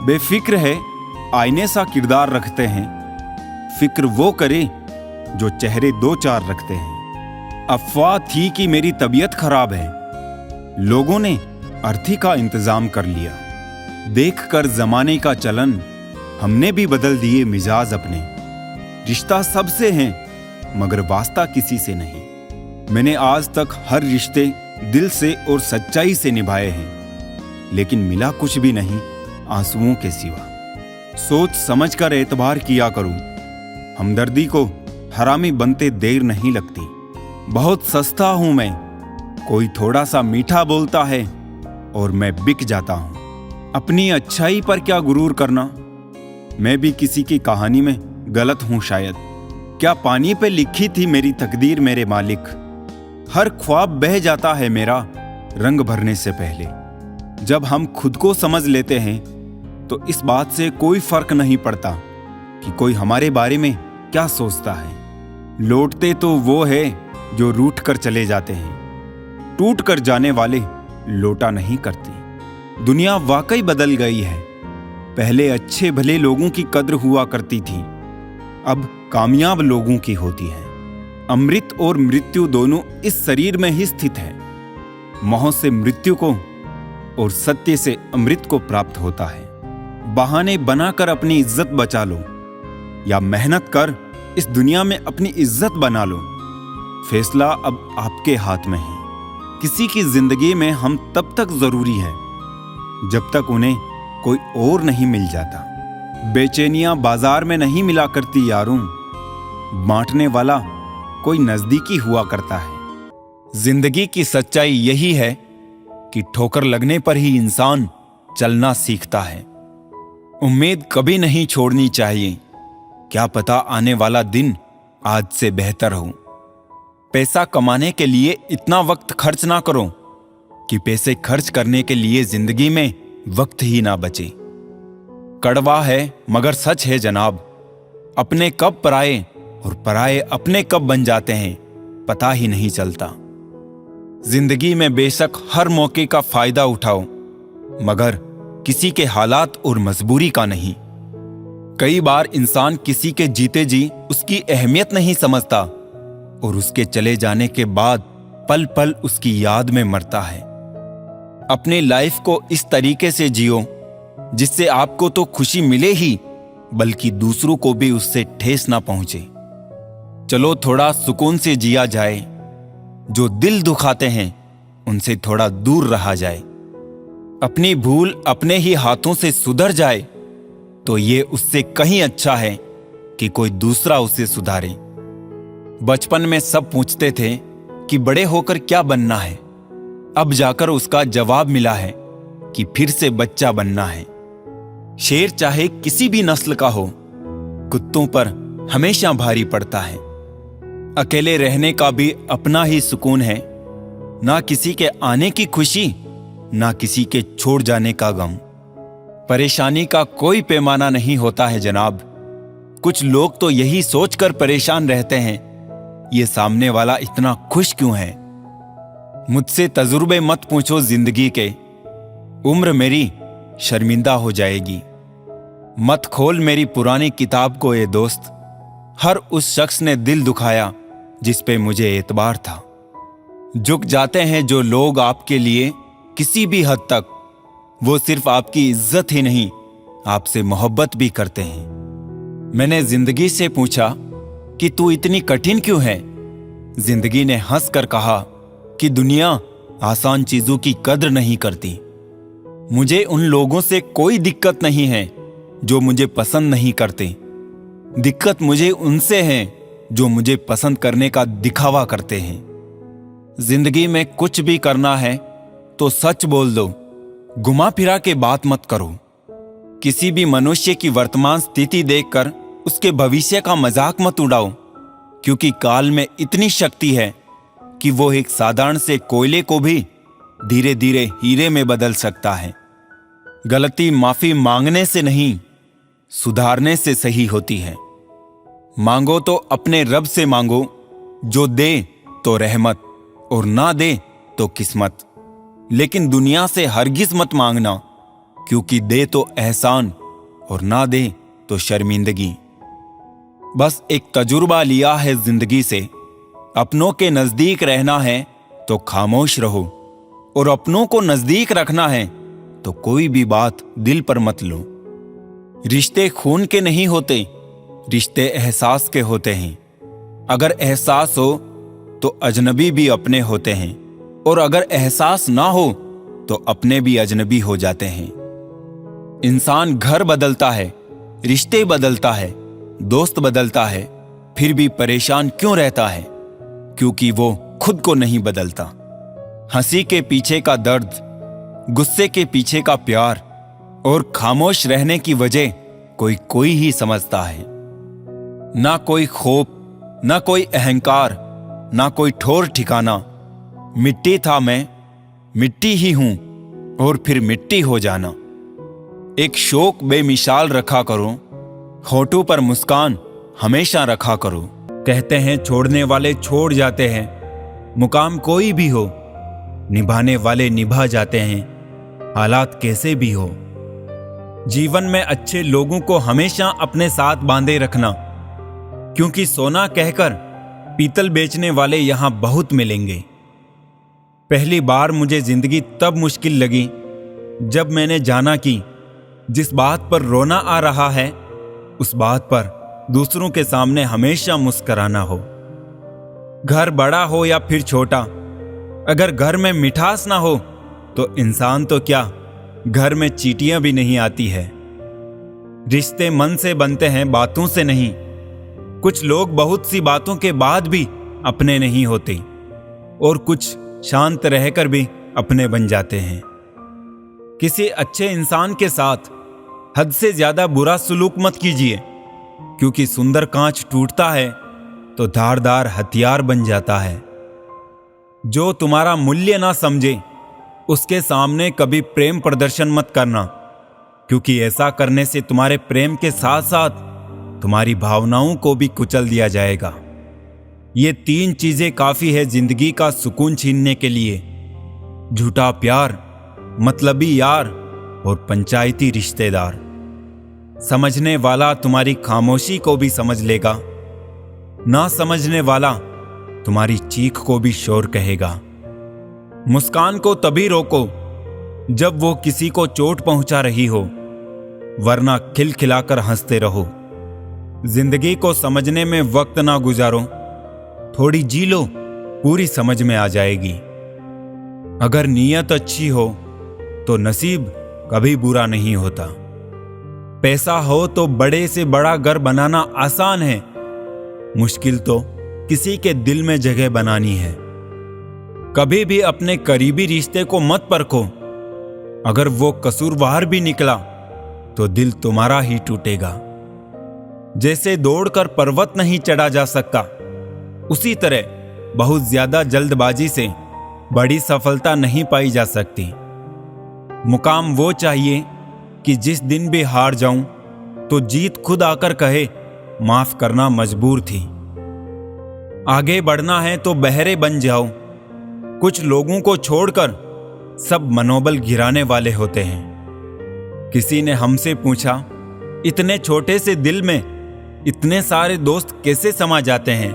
बेफिक्र है, आईने सा किरदार रखते हैं। फिक्र वो करे जो चेहरे दो चार रखते हैं। अफवाह थी कि मेरी तबीयत खराब है, लोगों ने अर्थी का इंतजाम कर लिया। देखकर जमाने का चलन हमने भी बदल दिए मिजाज अपने। रिश्ता सबसे है मगर वास्ता किसी से नहीं। मैंने आज तक हर रिश्ते दिल से और सच्चाई से निभाए हैं, लेकिन मिला कुछ भी नहीं आंसुओं के सिवा। सोच समझ कर एतबार किया करूं, हमदर्दी को हरामी बनते देर नहीं लगती। बहुत सस्ता हूं मैं, कोई थोड़ा सा मीठा बोलता है और मैं बिक जाता हूं। अपनी अच्छाई पर क्या गुरूर करना, मैं भी किसी की कहानी में गलत हूं शायद। क्या पानी पे लिखी थी मेरी तकदीर मेरे मालिक। हर ख्वाब बह जाता है मेरा रंग भरने से पहले। जब हम खुद को समझ लेते हैं तो इस बात से कोई फर्क नहीं पड़ता कि कोई हमारे बारे में क्या सोचता है। लौटते तो वो है जो रूठ कर चले जाते हैं, टूट कर जाने वाले लौटा नहीं करते। दुनिया वाकई बदल गई है। पहले अच्छे भले लोगों की कद्र हुआ करती थी, अब कामयाब लोगों की होती है। अमृत और मृत्यु दोनों इस शरीर में ही स्थित है। मोह से मृत्यु को और सत्य से अमृत को प्राप्त होता है। बहाने बनाकर अपनी इज्जत बचा लो या मेहनत कर इस दुनिया में अपनी इज्जत बना लो। फैसला अब आपके हाथ में है। किसी की जिंदगी में हम तब तक जरूरी है जब तक उन्हें कोई और नहीं मिल जाता। बेचैनियां बाजार में नहीं मिला करती यारों, बांटने वाला कोई नजदीकी हुआ करता है। जिंदगी की सच्चाई यही है कि ठोकर लगने पर ही इंसान चलना सीखता है। उम्मीद कभी नहीं छोड़नी चाहिए, क्या पता आने वाला दिन आज से बेहतर हो। पैसा कमाने के लिए इतना वक्त खर्च ना करो कि पैसे खर्च करने के लिए जिंदगी में वक्त ही ना बचे। कड़वा है मगर सच है जनाब, अपने कब पराए और पराए अपने कब बन जाते हैं पता ही नहीं चलता। जिंदगी में बेशक हर मौके का फायदा उठाओ, मगर किसी के हालात और मजबूरी का नहीं। कई बार इंसान किसी के जीते जी उसकी अहमियत नहीं समझता और उसके चले जाने के बाद पल पल उसकी याद में मरता है। अपनी लाइफ को इस तरीके से जियो जिससे आपको तो खुशी मिले ही, बल्कि दूसरों को भी उससे ठेस ना पहुंचे। चलो थोड़ा सुकून से जिया जाए, जो दिल दुखाते हैं उनसे थोड़ा दूर रहा जाए। अपनी भूल अपने ही हाथों से सुधर जाए तो ये उससे कहीं अच्छा है कि कोई दूसरा उसे सुधारे। बचपन में सब पूछते थे कि बड़े होकर क्या बनना है, अब जाकर उसका जवाब मिला है कि फिर से बच्चा बनना है। शेर चाहे किसी भी नस्ल का हो, कुत्तों पर हमेशा भारी पड़ता है। अकेले रहने का भी अपना ही सुकून है, ना किसी के आने की खुशी ना किसी के छोड़ जाने का गम। परेशानी का कोई पैमाना नहीं होता है जनाब। कुछ लोग तो यही सोचकर परेशान रहते हैं, ये सामने वाला इतना खुश क्यों है। मुझसे तजुर्बे मत पूछो जिंदगी के, उम्र मेरी शर्मिंदा हो जाएगी। मत खोल मेरी पुरानी किताब को ए दोस्त, हर उस शख्स ने दिल दुखाया जिस पे मुझे एतबार था। झुक जाते हैं जो लोग आपके लिए किसी भी हद तक, वो सिर्फ आपकी इज्जत ही नहीं आपसे मोहब्बत भी करते हैं। मैंने जिंदगी से पूछा कि तू इतनी कठिन क्यों है। जिंदगी ने हंसकर कहा कि दुनिया आसान चीजों की कद्र नहीं करती। मुझे उन लोगों से कोई दिक्कत नहीं है जो मुझे पसंद नहीं करते, दिक्कत मुझे उनसे है जो मुझे पसंद करने का दिखावा करते हैं। जिंदगी में कुछ भी करना है तो सच बोल दो, घुमा फिरा के बात मत करो। किसी भी मनुष्य की वर्तमान स्थिति देखकर उसके भविष्य का मजाक मत उड़ाओ, क्योंकि काल में इतनी शक्ति है कि वो एक साधारण से कोयले को भी धीरे धीरे हीरे में बदल सकता है। गलती माफी मांगने से नहीं, सुधारने से सही होती है। मांगो तो अपने रब से मांगो, जो दे तो रहमत और ना दे तो किस्मत। लेकिन दुनिया से हरगिज मत मांगना, क्योंकि दे तो एहसान और ना दे तो शर्मिंदगी। बस एक तजुर्बा लिया है जिंदगी से, अपनों के नजदीक रहना है तो खामोश रहो, और अपनों को नजदीक रखना है तो कोई भी बात दिल पर मत लो। रिश्ते खून के नहीं होते, रिश्ते एहसास के होते हैं। अगर एहसास हो तो अजनबी भी अपने होते हैं, और अगर एहसास ना हो तो अपने भी अजनबी हो जाते हैं। इंसान घर बदलता है, रिश्ते बदलता है, दोस्त बदलता है, फिर भी परेशान क्यों रहता है? क्योंकि वो खुद को नहीं बदलता। हंसी के पीछे का दर्द, गुस्से के पीछे का प्यार और खामोश रहने की वजह कोई ही समझता है। ना कोई खौफ, ना कोई अहंकार, ना कोई ठोर ठिकाना। मिट्टी था मैं, मिट्टी ही हूं, और फिर मिट्टी हो जाना। एक शौक बेमिसाल रखा करो, होठों पर मुस्कान हमेशा रखा करो। कहते हैं छोड़ने वाले छोड़ जाते हैं, मुकाम कोई भी हो, निभाने वाले निभा जाते हैं, हालात कैसे भी हो। जीवन में अच्छे लोगों को हमेशा अपने साथ बांधे रखना, क्योंकि सोना कहकर पीतल बेचने वाले यहां बहुत मिलेंगे। पहली बार मुझे जिंदगी तब मुश्किल लगी जब मैंने जाना कि जिस बात पर रोना आ रहा है, उस बात पर दूसरों के सामने हमेशा मुस्कुराना हो। घर बड़ा हो या फिर छोटा, अगर घर में मिठास ना हो तो इंसान तो क्या, घर में चींटियां भी नहीं आती है। रिश्ते मन से बनते हैं, बातों से नहीं। कुछ लोग बहुत सी बातों के बाद भी अपने नहीं होते, और कुछ शांत रहकर भी अपने बन जाते हैं। किसी अच्छे इंसान के साथ हद से ज्यादा बुरा सलूक मत कीजिए, क्योंकि सुंदर कांच टूटता है तो धारदार हथियार बन जाता है। जो तुम्हारा मूल्य ना समझे, उसके सामने कभी प्रेम प्रदर्शन मत करना, क्योंकि ऐसा करने से तुम्हारे प्रेम के साथ साथ तुम्हारी भावनाओं को भी कुचल दिया जाएगा। ये 3 चीजें काफी है जिंदगी का सुकून छीनने के लिए: झूठा प्यार, मतलबी यार और पंचायती रिश्तेदार। समझने वाला तुम्हारी खामोशी को भी समझ लेगा, ना समझने वाला तुम्हारी चीख को भी शोर कहेगा। मुस्कान को तभी रोको जब वो किसी को चोट पहुंचा रही हो, वरना खिलखिलाकर हंसते रहो। जिंदगी को समझने में वक्त ना गुजारो, थोड़ी जी लो, पूरी समझ में आ जाएगी। अगर नीयत अच्छी हो तो नसीब कभी बुरा नहीं होता। पैसा हो तो बड़े से बड़ा घर बनाना आसान है, मुश्किल तो किसी के दिल में जगह बनानी है। कभी भी अपने करीबी रिश्ते को मत परखो, अगर वो कसूरवार भी निकला तो दिल तुम्हारा ही टूटेगा। जैसे दौड़कर पर्वत नहीं चढ़ा जा सकता, उसी तरह बहुत ज्यादा जल्दबाजी से बड़ी सफलता नहीं पाई जा सकती। मुकाम वो चाहिए कि जिस दिन भी हार जाऊं तो जीत खुद आकर कहे, माफ करना मजबूर थी। आगे बढ़ना है तो बहरे बन जाओ। कुछ लोगों को छोड़कर सब मनोबल गिराने वाले होते हैं। किसी ने हमसे पूछा, इतने छोटे से दिल में इतने सारे दोस्त कैसे समा जाते हैं?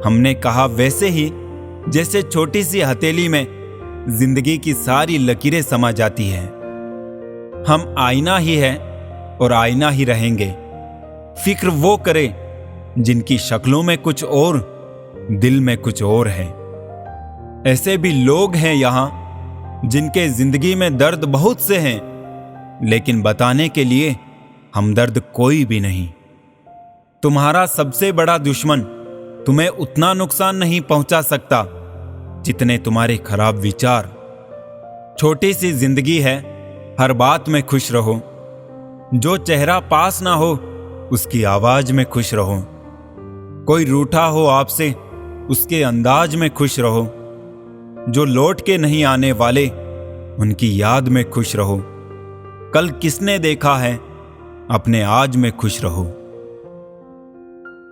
हमने कहा, वैसे ही जैसे छोटी सी हथेली में जिंदगी की सारी लकीरें समा जाती हैं। हम आईना ही है और आईना ही रहेंगे। फिक्र वो करे जिनकी शक्लों में कुछ और, दिल में कुछ और है। ऐसे भी लोग हैं यहां जिनके जिंदगी में दर्द बहुत से हैं, लेकिन बताने के लिए हमदर्द कोई भी नहीं। तुम्हारा सबसे बड़ा दुश्मन तुम्हें उतना नुकसान नहीं पहुंचा सकता जितने तुम्हारे खराब विचार। छोटी सी जिंदगी है, हर बात में खुश रहो। जो चेहरा पास ना हो उसकी आवाज में खुश रहो। कोई रूठा हो आपसे, उसके अंदाज में खुश रहो। जो लौट के नहीं आने वाले, उनकी याद में खुश रहो। कल किसने देखा है, अपने आज में खुश रहो।